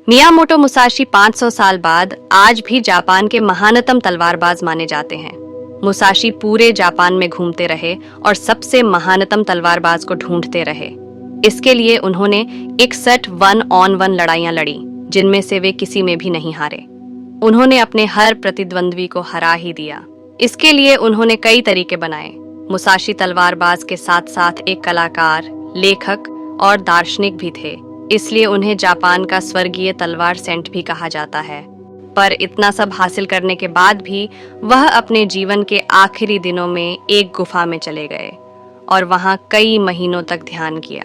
Miyamoto Musashi 500 साल बाद आज भी जापान के महानतम तलवारबाज माने जाते हैं। मुसाशी पूरे जापान में घूमते रहे और सबसे महानतम तलवारबाज को ढूंढते रहे। इसके लिए उन्होंने 61 1-on-1 लड़ाइयां लड़ी, जिनमें से वे किसी में भी नहीं हारे। उन्होंने अपने हर प्रतिद्वंद्वी को हरा ही दिया। इसके लिए उन्होंने कई तरीके बनाए। मुसाशी तलवारबाज के साथ साथ एक कलाकार, लेखक और दार्शनिक भी थे, इसलिए उन्हें जापान का स्वर्गीय तलवार सेंट भी कहा जाता है। पर इतना सब हासिल करने के बाद भी वह अपने जीवन के आखिरी दिनों में एक गुफा में चले गए और वहां कई महीनों तक ध्यान किया।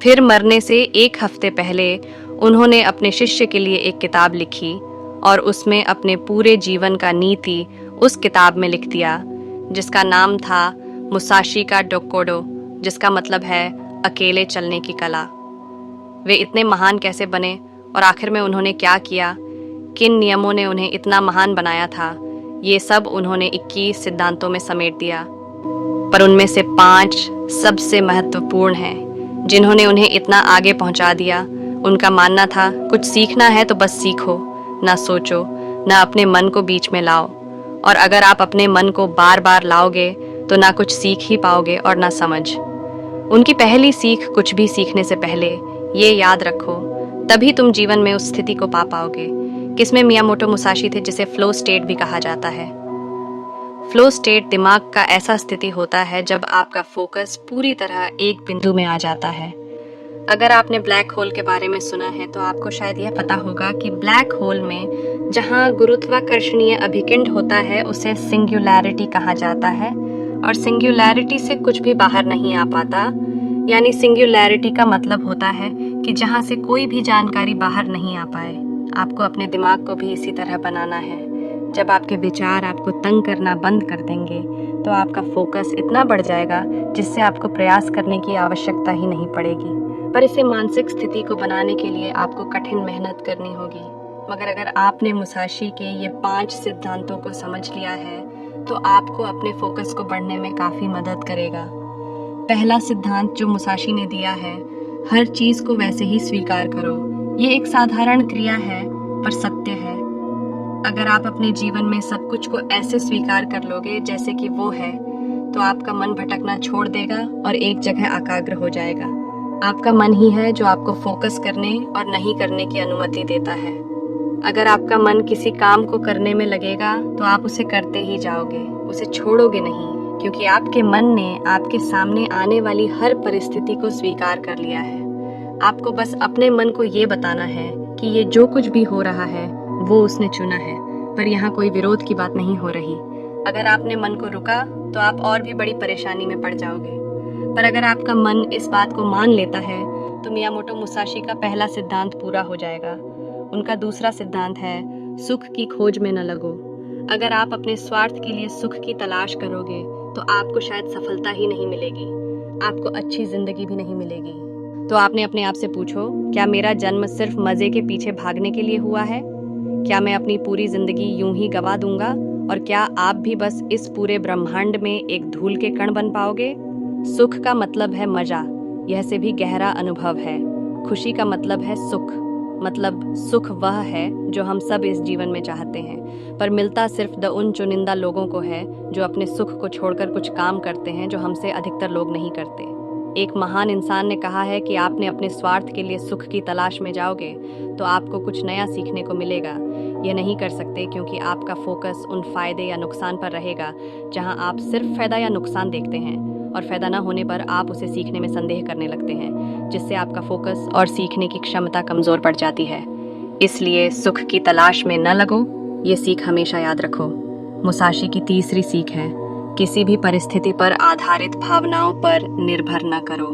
फिर मरने से एक हफ्ते पहले उन्होंने अपने शिष्य के लिए एक किताब लिखी और उसमें अपने पूरे जीवन का नीति उस किताब में लिख दिया, जिसका नाम था मुसाशी का डोकोडो, जिसका मतलब है अकेले चलने की कला। वे इतने महान कैसे बने और आखिर में उन्होंने क्या किया, किन नियमों ने उन्हें इतना महान बनाया था, ये सब उन्होंने 21 सिद्धांतों में समेट दिया। पर उनमें से 5 सबसे महत्वपूर्ण हैं, जिन्होंने उन्हें इतना आगे पहुंचा दिया। उनका मानना था, कुछ सीखना है तो बस सीखो, ना सोचो, ना अपने मन को बीच में लाओ। और अगर आप अपने मन को बार बार लाओगे तो ना कुछ सीख ही पाओगे और ना समझ। उनकी पहली सीख, कुछ भी सीखने से पहले ये याद रखो, तभी तुम जीवन में उस स्थिति को पा पाओगे, किसमें मियामोटो मुसाशी थे, जिसे फ्लो स्टेट भी कहा जाता है। फ्लो स्टेट दिमाग का ऐसा स्थिति होता है जब आपका फोकस पूरी तरह एक बिंदु में आ जाता है। अगर आपने ब्लैक होल के बारे में सुना है तो आपको शायद यह पता होगा कि ब्लैक होल में जहां गुरुत्वाकर्षणीय अभिकिंड होता है उसे सिंगुलैरिटी कहा जाता है, और सिंगुलैरिटी से कुछ भी बाहर नहीं आ पाता। यानी सिंगुलैरिटी का मतलब होता है कि जहां से कोई भी जानकारी बाहर नहीं आ पाए। आपको अपने दिमाग को भी इसी तरह बनाना है। जब आपके विचार आपको तंग करना बंद कर देंगे तो आपका फोकस इतना बढ़ जाएगा जिससे आपको प्रयास करने की आवश्यकता ही नहीं पड़ेगी। पर इसे मानसिक स्थिति को बनाने के लिए आपको कठिन मेहनत करनी होगी। मगर अगर आपने मुसाशी के ये 5 सिद्धांतों को समझ लिया है तो आपको अपने फोकस को बढ़ने में काफ़ी मदद करेगा। पहला सिद्धांत जो मुसाशी ने दिया है, हर चीज़ को वैसे ही स्वीकार करो। ये एक साधारण क्रिया है पर सत्य है। अगर आप अपने जीवन में सब कुछ को ऐसे स्वीकार कर लोगे जैसे कि वो है, तो आपका मन भटकना छोड़ देगा और एक जगह एकाग्र हो जाएगा। आपका मन ही है जो आपको फोकस करने और नहीं करने की अनुमति देता है। अगर आपका मन किसी काम को करने में लगेगा तो आप उसे करते ही जाओगे, उसे छोड़ोगे नहीं, क्योंकि आपके मन ने आपके सामने आने वाली हर परिस्थिति को स्वीकार कर लिया है। आपको बस अपने मन को ये बताना है कि ये जो कुछ भी हो रहा है वो उसने चुना है, पर यहाँ कोई विरोध की बात नहीं हो रही। अगर आपने मन को रुका तो आप और भी बड़ी परेशानी में पड़ जाओगे। पर अगर आपका मन इस बात को मान लेता है तो मियामोटो मुसाशी का पहला सिद्धांत पूरा हो जाएगा। उनका दूसरा सिद्धांत है, सुख की खोज में न लगो। अगर आप अपने स्वार्थ के लिए सुख की तलाश करोगे तो आपको शायद सफलता ही नहीं मिलेगी, आपको अच्छी जिंदगी भी नहीं मिलेगी। तो आपने अपने आप से पूछो, क्या मेरा जन्म सिर्फ मजे के पीछे भागने के लिए हुआ है? क्या मैं अपनी पूरी जिंदगी यूं ही गवा दूंगा? और क्या आप भी बस इस पूरे ब्रह्मांड में एक धूल के कण बन पाओगे? सुख का मतलब है मजा, यह से भी गहरा अनुभव है। खुशी का मतलब है सुख, मतलब सुख वह है जो हम सब इस जीवन में चाहते हैं, पर मिलता सिर्फ उन चुनिंदा लोगों को है जो अपने सुख को छोड़कर कुछ काम करते हैं जो हमसे अधिकतर लोग नहीं करते। एक महान इंसान ने कहा है कि आपने अपने स्वार्थ के लिए सुख की तलाश में जाओगे तो आपको कुछ नया सीखने को मिलेगा। यह नहीं कर सकते क्योंकि आपका फोकस उन फायदे या नुकसान पर रहेगा जहां आप सिर्फ फायदा या नुकसान देखते हैं, और फायदा न होने पर आप उसे सीखने में संदेह करने लगते हैं, जिससे आपका फोकस और सीखने की क्षमता कमजोर पड़ जाती है। इसलिए सुख की तलाश में न लगो, ये सीख हमेशा याद रखो। मुसाशी की तीसरी सीख है, किसी भी परिस्थिति पर आधारित भावनाओं पर निर्भर न करो।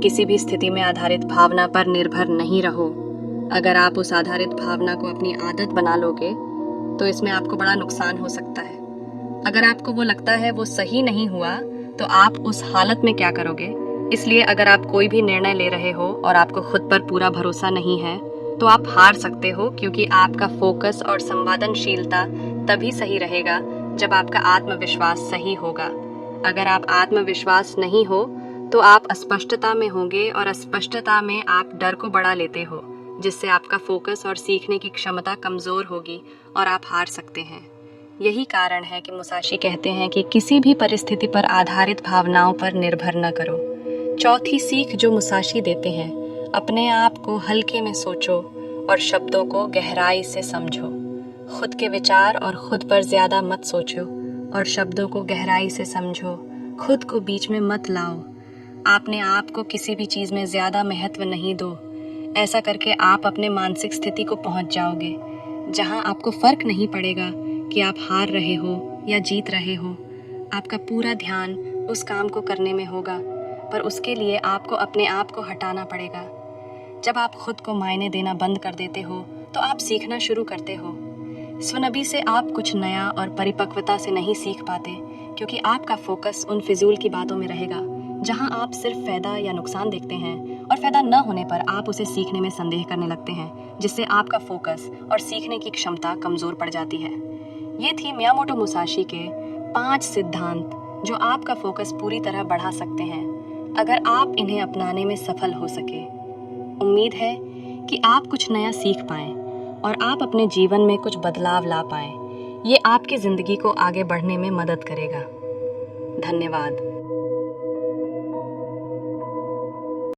किसी भी स्थिति में आधारित भावना पर निर्भर नहीं रहो। अगर आप उस आधारित भावना को अपनी आदत बना लोगे तो इसमें आपको बड़ा नुकसान हो सकता है। अगर आपको वो लगता है वो सही नहीं हुआ तो आप उस हालत में क्या करोगे? इसलिए अगर आप कोई भी निर्णय ले रहे हो और आपको खुद पर पूरा भरोसा नहीं है तो आप हार सकते हो, क्योंकि आपका फोकस और संवेदनशीलता तभी सही रहेगा जब आपका आत्मविश्वास सही होगा। अगर आप आत्मविश्वास नहीं हो तो आप अस्पष्टता में होंगे, और अस्पष्टता में आप डर को बढ़ा लेते हो, जिससे आपका फोकस और सीखने की क्षमता कमज़ोर होगी और आप हार सकते हैं। यही कारण है कि मुसाशी कहते हैं कि किसी भी परिस्थिति पर आधारित भावनाओं पर निर्भर न करो। चौथी सीख जो मुसाशी देते हैं, अपने आप को हल्के में सोचो और शब्दों को गहराई से समझो। खुद के विचार और खुद पर ज़्यादा मत सोचो और शब्दों को गहराई से समझो। खुद को बीच में मत लाओ। आपने आप को किसी भी चीज़ में ज़्यादा महत्व नहीं दो। ऐसा करके आप अपने मानसिक स्थिति को पहुंच जाओगे जहां आपको फर्क नहीं पड़ेगा कि आप हार रहे हो या जीत रहे हो। आपका पूरा ध्यान उस काम को करने में होगा, पर उसके लिए आपको अपने आप को हटाना पड़ेगा। जब आप खुद को मायने देना बंद कर देते हो तो आप सीखना शुरू करते हो। स्वनबी से आप कुछ नया और परिपक्वता से नहीं सीख पाते, क्योंकि आपका फोकस उन फिजूल की बातों में रहेगा जहां आप सिर्फ फ़ायदा या नुकसान देखते हैं, और फ़ायदा न होने पर आप उसे सीखने में संदेह करने लगते हैं, जिससे आपका फोकस और सीखने की क्षमता कमज़ोर पड़ जाती है। ये थी मियामोटो मुसाशी के 5 सिद्धांत जो आपका फोकस पूरी तरह बढ़ा सकते हैं, अगर आप इन्हें अपनाने में सफल हो सके। उम्मीद है कि आप कुछ नया सीख पाएं और आप अपने जीवन में कुछ बदलाव ला पाएं। ये आपकी ज़िंदगी को आगे बढ़ने में मदद करेगा। धन्यवाद।